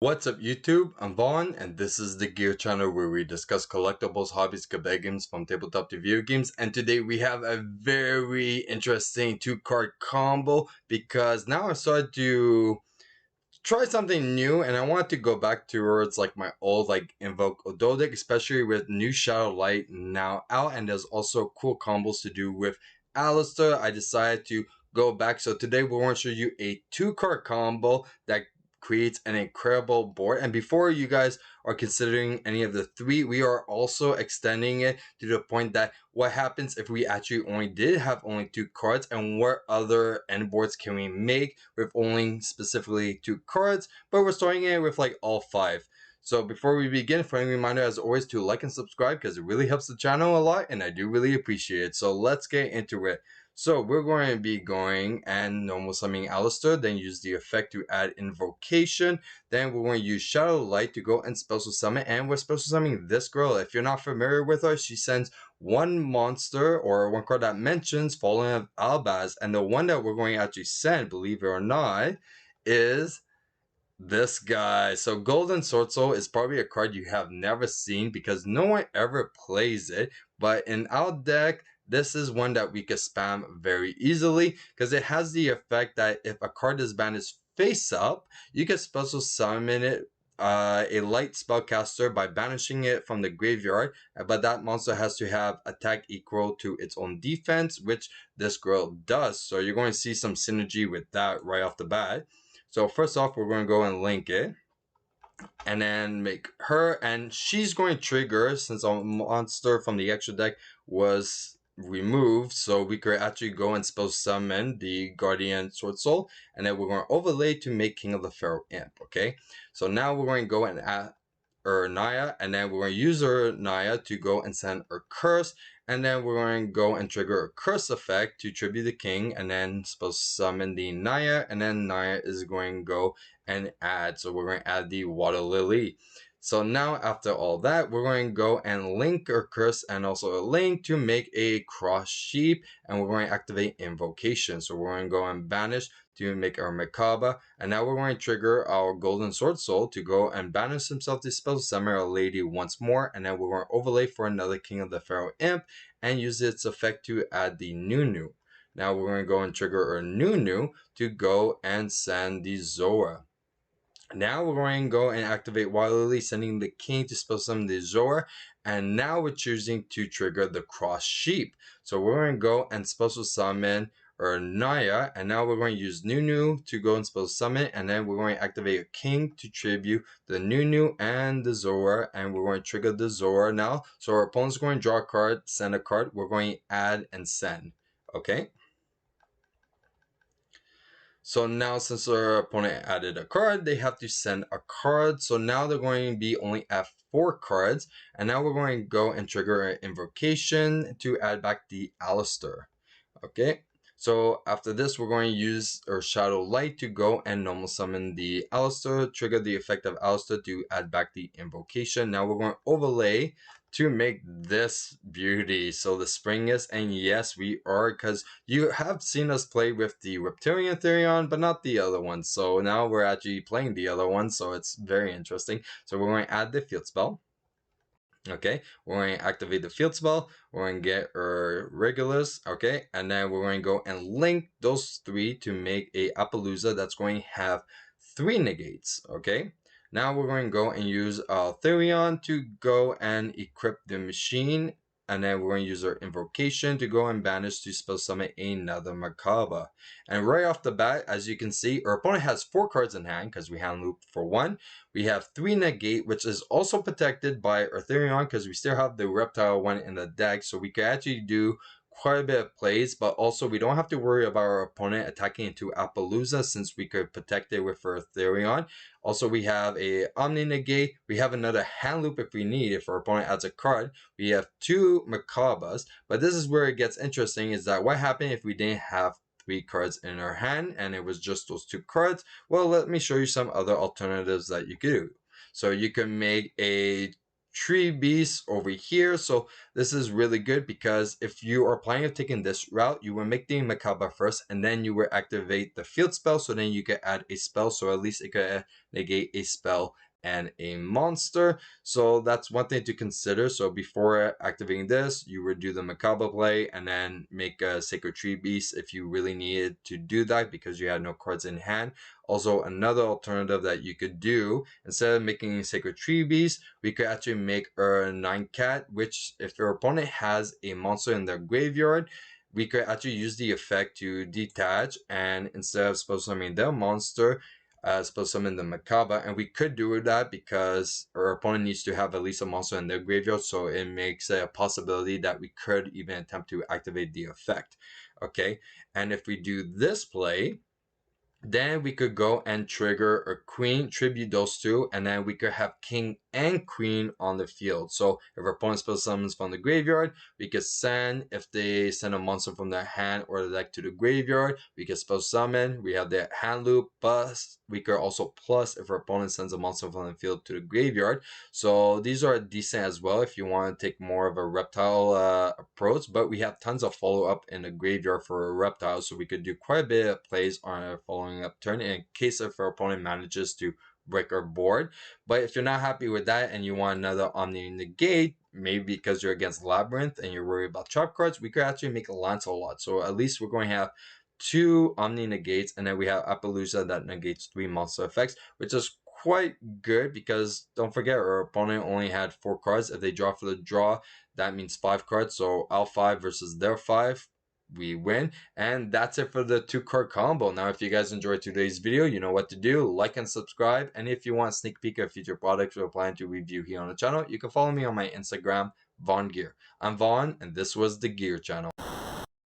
What's up YouTube? I'm Vaughn and this is the Gear channel where we discuss collectibles, hobbies, cabinet games from tabletop to video games, and today we have a very interesting 2-card combo because now I started to try something new and I want to go back towards like my old Invoke Ogdoadic, especially with new Shadow Light now out, and there's also cool combos to do with aleister. I decided to go back, so today we're going to show you a 2-card combo that creates an incredible board. And before you guys are considering any of the three, we are also extending it to the point that what happens if we actually have only 2 cards, and what other end boards can we make with only specifically 2 cards, but we're starting it with like all 5. So before we begin, friendly reminder as always to like and subscribe because it really helps the channel a lot and I do really appreciate it. So let's get into it. So we're going to be going and normal summoning aleister, then use the effect to add invocation. Then we're going to use Shadow Light to go and special summon, and we're special summoning this girl. If you're not familiar with her, she sends one monster or one card that mentions Fallen of Albaz, and the one that we're going to actually send, believe it or not, is this guy. So Golden Sword Soul is probably a card you have never seen because no one ever plays it, but in our deck this is one that we can spam very easily because it has the effect that if a card is banished face up, you can special summon it, a light spellcaster, by banishing it from the graveyard, but that monster has to have attack equal to its own defense, which this girl does. So you're going to see some synergy with that right off the bat. So first off, we're going to go and link it and then make her, and she's going to trigger since a monster from the extra deck was removed, so we could actually go and spell summon the Guardian Sword Soul, and then we're going to overlay to make King of the Pharaoh Imp. Okay, so now we're going to go and add Naya, and then we're going to use her Naya to go and send her curse, and then we're going to go and trigger a curse effect to tribute the king, and then supposed to summon the Naya, and then Naya is going to go and add. So we're going to add the water lily. So now after all that, we're going to go and link our curse and also a link to make a cross sheep, and we're going to activate invocation. So we're going to go and banish to make our Macabre, and now we're going to trigger our Golden Sword Soul to go and banish himself to spell summon our lady once more, and then we're going to overlay for another King of the Pharaoh Imp and use its effect to add the Nunu. Now we're going to go and trigger our Nunu to go and send the Zora. Now we're going to go and activate Water Lily, sending the king to spell summon the Zora, and now we're choosing to trigger the cross sheep. So we're going to go and special summon or Naya, and now we're going to use Nunu to go and special summon, and then we're going to activate a king to tribute the Nunu and the Zora, and we're going to trigger the Zora now. So our opponent's going to draw a card, send a card, we're going to add and send. Okay. So now since our opponent added a card, they have to send a card. So now they're going to be only at 4 cards. And now we're going to go and trigger an invocation to add back the aleister. Okay. So after this, we're going to use our Shadow Light to go and normal summon the aleister, trigger the effect of aleister to add back the invocation. Now we're going to overlay to make this beauty. So the spring is, and yes, we are, because you have seen us play with the Reptilian Therion, but not the other one. So now we're actually playing the other one, so it's very interesting. So we're going to add the field spell. Okay, we're going to activate the field spell, we're going to get our regulars, okay, and then we're going to go and link those 3 to make a Appaloosa that's going to have 3 negates. Okay, now we're going to go and use Therion to go and equip the machine, and then we're going to use our invocation to go and banish to spell summon another Macabre. And right off the bat, as you can see, our opponent has 4 cards in hand because we HandLoop for 1. We have 3 negate, which is also protected by our Therion because we still have the reptile one in the deck, so we can actually do quite a bit of plays, but also we don't have to worry about our opponent attacking into Appaloosa since we could protect it with our Therion. Also, we have a Omni Negate. We have another HandLoop if we need, if our opponent adds a card. We have 2 Macabres, but this is where it gets interesting, is that what happened if we didn't have 3 cards in our hand and it was just those 2 cards? Well, let me show you some other alternatives that you could do. So you can make a tree beast over here. So this is really good because if you are planning on taking this route, you will make the Makaba first and then you will activate the field spell, so then you can add a spell, so at least it could negate a spell and a monster. So that's one thing to consider. So before activating this, you would do the Makaba play and then make a Sacred Tree Beast if you really needed to do that because you had no cards in hand. Also, another alternative that you could do, instead of making a Sacred Tree Beast, we could actually make a 9-cat, which if your opponent has a monster in their graveyard, we could actually use the effect to detach, and instead of spell summoning their monster, spell summon the Makaba. And we could do that because our opponent needs to have at least a monster in their graveyard, so it makes a possibility that we could even attempt to activate the effect. Okay, and if we do this play, then we could go and trigger a queen, tribute those two, and then we could have king and queen on the field. So if our opponent spell summons from the graveyard, we could send, if they send a monster from their hand or the deck to the graveyard, we could spell summon. We have the HandLoop, plus we could also plus if our opponent sends a monster from the field to the graveyard. So these are decent as well if you want to take more of a reptile approach, but we have tons of follow-up in the graveyard for a reptile, so we could do quite a bit of plays on our following up turn in case if our opponent manages to break our board. But if you're not happy with that and you want another Omni Negate, maybe because you're against Labyrinth and you're worried about trap cards, we could actually make a Lancelot. So at least we're going to have 2 Omni Negates, and then we have Appaloosa that negates 3 monster effects, which is quite good because don't forget our opponent only had 4 cards. If they draw for the draw, that means 5 cards. So our 5 versus their 5, we win. And that's it for the 2-card combo. Now, if you guys enjoyed today's video, you know what to do. Like and subscribe. And if you want a sneak peek of future products we're planning to review here on the channel, you can follow me on my Instagram, VaughnGear. I'm Vaughn, and this was the Gear Channel.